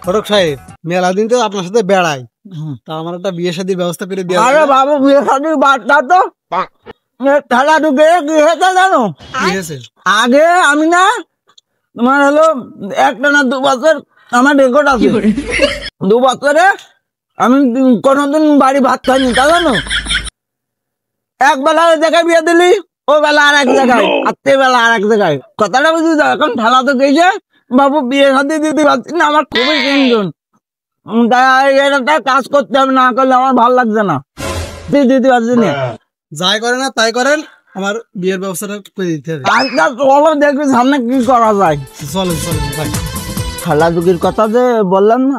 ফটক সাহেব, মেলা দিন তো আপনার সাথে বেড়াই, তা আমার একটা বিয়ে শাদীর ব্যবস্থা করে দিয়ে। আরে বাবু, বিয়ে শাদীর বাদটা তো ঠেলা ঢুকে কি হয়েছে জানো? কি হয়েছে? আগে আমি না, তোমার হলো একটা না 2 বছর আমার রেকর্ড আছে। 2 বছরে আমি কোনোদিন বাড়ি ভাত খাইনি, তা জানো? এক বেলা ওই জায়গায় বিয়ে দিলি, ও বেলা আর এক জায়গায়, রাত্রে বেলা আর এক জায়গায়। কথাটা বুঝলি তো? এখন ঠেলা তো গেছে বাবু, বিয়ে শাদী দিতে পারছি না, আমার খুবই টেনশন। তাই এটা কাজ করতে হবে, না করলে আমার ভালো লাগছে না, দিতে পারছি না। যাই করেন না তাই করেন, আমার বিয়ের ব্যবস্থাটা করে দিতে হবে। আজকে চলো দেখবি সামনে কি করা যায়। চলেন চলেন ভাই। খেলাধুলির কথা যে বললাম না,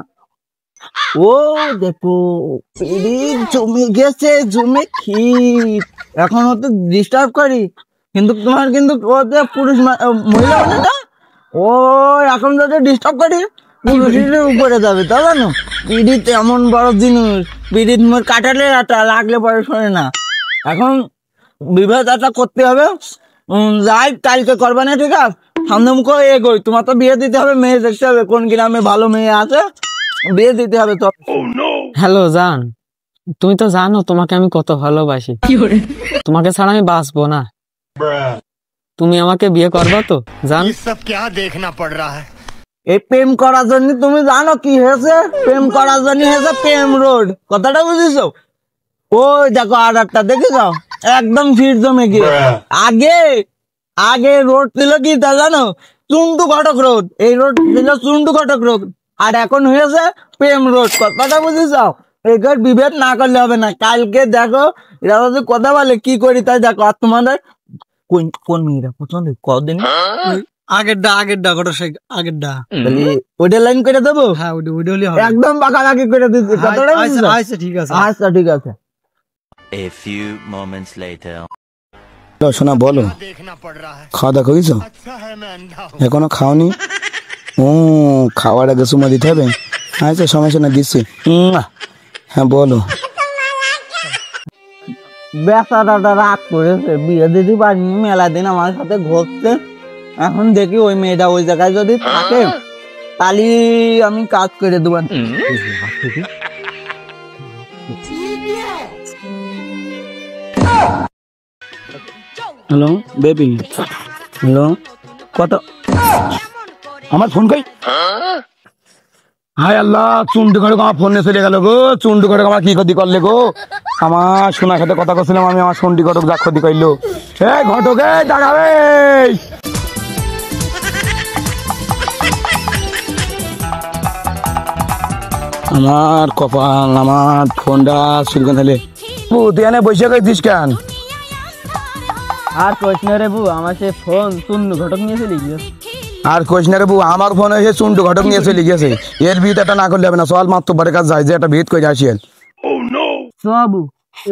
ও দেখো জমে গেছে, জমে ক্ষীর। এখন তো ডিস্টার্ব করি, কিন্তু তোমার কিন্তু ও যে পুরুষ মহিলা মানে না, ও এখন যদি ডিস্টার্ব করি পুরুষের উপরে যাবে, তা জানো? পিড়িত এমন বড় জিনিস, পিড়িত মোর কাটালে আটা লাগলে পরে শোনে না। এখন বিবাহটা করতে হবে, যাই কালকে করবে না, ঠিক আছে? সামনে মুখে এগোই, তোমার তো বিয়ে দিতে হবে, মেয়ে দেখতে হবে কোন গ্রামে ভালো মেয়ে আছে, বিয়ে দিতে হবে তো। হ্যালো জান, তুমি তো জানো তোমাকে আমি কত ভালোবাসি, তোমাকে ছাড়া আমি বাঁচবো না। তুমি আমাকে বিয়ে করবা তো জান? সব क्या देखना पड़ रहा है? এই প্রেম করার জন্য তুমি জানো কি হয়েছে? প্রেম করার জন্য হয়েছে প্রেম রোড, কথাটা বুঝেছো? ওই দেখো আর একটা দেখে যাও, একদম ভিড় জমে গিয়ে। আগে আগে রোড ছিল কি তা জানো? চুন্টু ঘটক রোড, এই রোড ছিল চুন্টু ঘটক রোড, আর এখন হয়েছে প্রেম রোড, কথাটা বুঝেছো? এবার বিভেদ না করলে হবে না। কালকে দেখো এরা যদি কথা বলে কি করি তাই দেখো। আর তোমাদের কোন মেয়েরা পছন্দ কদিন আগেরটা ঘটক সাহেব, আগেরটা। ওইটা লাইন করে দেবো? হ্যাঁ, ওইটা হলে হবে। একদম বাঁকাবাকি করে দিচ্ছি, কথাটা বুঝছো? আচ্ছা ঠিক আছে। আচ্ছা ঠিক আছে। A few moments later. শোনা বলো, देखना पड़ रहा है। খাওয়া দাওয়া করেছো? अच्छा है मैं अंधा हूँ। এখনো খাওনি? ও, খাওয়ার আগে সুমা দিতে হবে। আচ্ছা সমস্যা না, দিচ্ছি। হ্যাঁ বলো। বেচারাটা রাগ করেছে, বিয়ে দিতে পারিনি, মেলা দিন আমার সাথে ঘুরছে। এখন দেখি ওই মেয়েটা ওই জায়গায় যদি থাকে তাহলে আমি কাজ করে দেবো। হ্যালো বেবি, হ্যালো, কত আমার ফোন কই? হায় আল্লাহ, চুন্ডু ঘটক আমার ফোনে চলে গেল গো। চুন্ডু ঘটক আমার কি ক্ষতি করলে গো? আমার সোনার সাথে কথা করছিলাম আমি, আমার সন্ডি ঘটক যা ক্ষতি করলো। এই ঘটক, এই দাঁড়াবে। আমার কপাল, আমার ফোনটা শুরু তাহলে তুই এনে বসে গেছিস কেন? আর কৃষ্ণ রে বউ, আমার সে ফোন চুন্নু ঘটক নিয়ে চলে গিয়েছে। আর কোশ না রে বউ, আমার ফোন এসে চুন্ডু ঘটক নিয়ে চলে গেছে। এর ভিত একটা না করলে হবে না, চল মাত্র বড় কাজ যায় যে একটা ভিত করে আসি। বাবু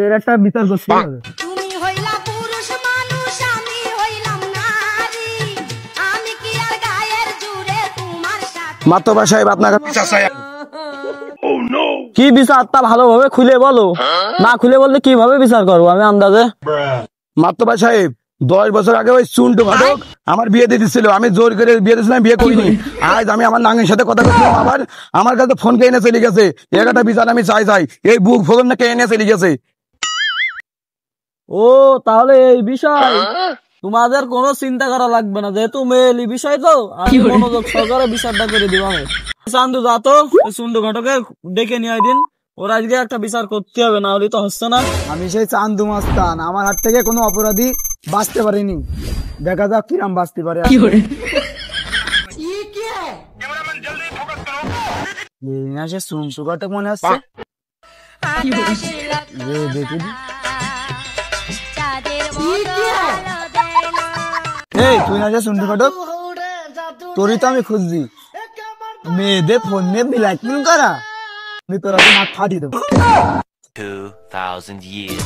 এর একটা বিচার করতে হবে। তুমি হইলা পুরুষ মানুষ, আমি হইলাম নারী, আমি কি আর গায়ের জুড়ে তোমার সাথে? মাত্র সাহেব আপনার কি বিচার তা ভালোভাবে খুলে বলো, না খুলে বললে কিভাবে বিচার করবো আমি আন্দাজে? মাত্র সাহেব 10 বছর আগে ওই চুন্ডু ঘটক আমার বিয়ে দিয়ে দিচ্ছিল, আমি জোর করে বিয়ে দিয়েছিলাম, বিয়ে করিনি। আজ আমি আমার নাঙ্গের সাথে কথা বলছিলাম, আবার আমার কাছে ফোন কে এনে চলে গেছে। এর একটা বিচার আমি চাই, এই বুক ফোন কে এনে চলে গেছে। ও তাহলে এই বিষয় তোমাদের কোনো চিন্তা করা লাগবে না, যেহেতু মেয়েলি বিষয় তো আমি মনোযোগ সহকারে বিচারটা করে দিব। আমি চান্দু যা তো চুন্ডু ঘটকে ডেকে নিয়ে দিন, ওর আজকে একটা বিচার করতে হবে, না হলে তো হচ্ছে না। আমি সেই চান্দু মাস্তান, আমার হাত থেকে কোনো অপরাধী বাঁচতে পারেনি, দেখা যাক কিরাম বাঁচতে পারে। চুনচু ঘটক মনে হচ্ছে। দেখি এই তুই না যে চুন্ডু ঘটক, তোরই তো আমি খুঁজছি। মেয়েদের ফোন নিয়ে ব্ল্যাকমেল করা, আমি তোর হাতে মাথা ফাটিয়ে দেবো। 2000 years.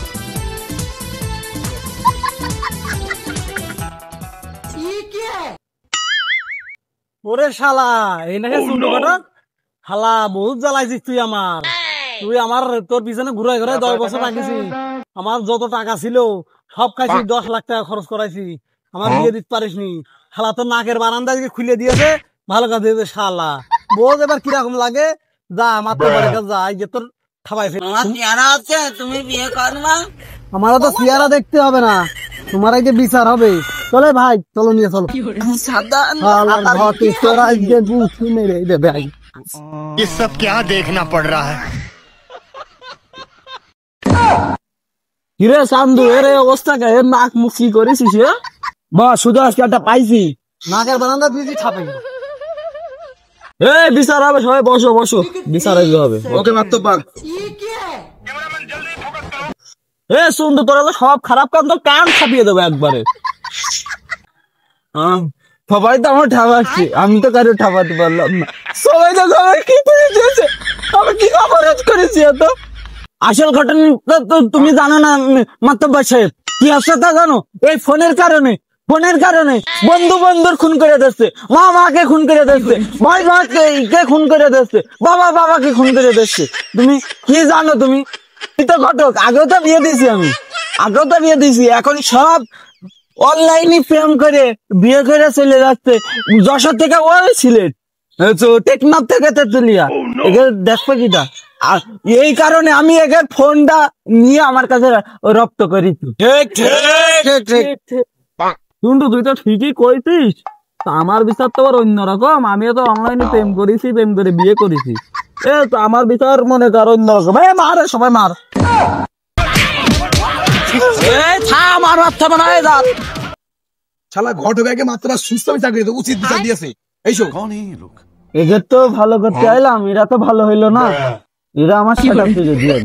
ওরে শালা, এই নাকি চুন্ডু ঘটক? শালা বহুত জ্বালাইছিস তুই আমার। তুই আমার তোর পিছনে ঘুরে ঘুরে 10 বছর রাখিছি, আমার যত টাকা ছিল সব খাইছি, 10 লাখ টাকা খরচ করাইছি, আমার বিয়ে দিতে পারিস নি। শালা তোর নাকের বারান্দা খুলে দিয়েছে, ভালো কাজ দিয়েছে শালা। বোঝ এবার কিরকম লাগে, যা মাত্র বাড়ি কাজ যা, এই যে তোর খাবাই ফেল। তোমার চেহারা আছে, তুমি বিয়ে করবা? আমারও তো চেহারা দেখতে হবে না, তোমার আগে বিচার হবে। চলে ভাই, চলো নিয়ে চলো। সাবধান। শালার ঘটে তোরা আজকে গুছি মেরে দেবে ভাই। ये सब क्या देखना पड़ रहा है। কিরে চান্দু, এর এই অবস্থা কে? এর নাক মুখ কি করেছিস? বা শুধু আজকে একটা পাইছি। নাকের বারান্দা দিয়েছি ছাপে। এই বিচার হবে, সবাই বসো বসো, বিচার হবে। ওকে মাত্র পাক। এ সুন্দর, তোরা তো সব খারাপ কাম তো কান ছাপিয়ে দেবো একবারে। সবাই তো আমার ঠাপাচ্ছি, আমি তো কারো ঠাপাতে পারলাম না। সবাই তো আমার কি করে দিয়েছে, আমি কি অপরাধ করেছি এত? আসল ঘটনা তো তুমি জানো না মাতব্বর সাহেব, কি আসছে তা জানো? এই ফোনের কারণে বন্ধু বন্ধুর খুন করে দিচ্ছে, মা মাকে খুন করে দিচ্ছে, ভাই ভাইকে খুন করে দিচ্ছে, বাবা বাবাকে খুন করে দিচ্ছে। তুমি কি জানো? তুমি তো ঘটক, আগেও তো বিয়ে দিয়েছি, এখন সব অনলাইনে প্রেম করে বিয়ে করে চলে যাচ্ছে। যশোর থেকে ওই সিলেট, টেকনাফ থেকে তেতুলিয়া, একে দেখবে কিটা। আর এই কারণে আমি একে ফোনটা নিয়ে আমার কাছে রপ্ত করি। কিন্তু তুই তো ঠিকই কইছিস, আমার বিচার তো আবার অন্যরকম। আমিও তো অনলাইনে প্রেম করে বিয়ে করেছি। এ তো আমার বিচার মনে কর অন্যরকম। মারে সবাই মার। শালা ঘটকাকে মাত্র সুস্থ বিচার করে উচিত বিচার দিয়েছে। এইসব এদের তো ভালো করতে আইলাম, এরা তো ভালো হইলো না, এরা আমার সেটা থেকে দিয়ে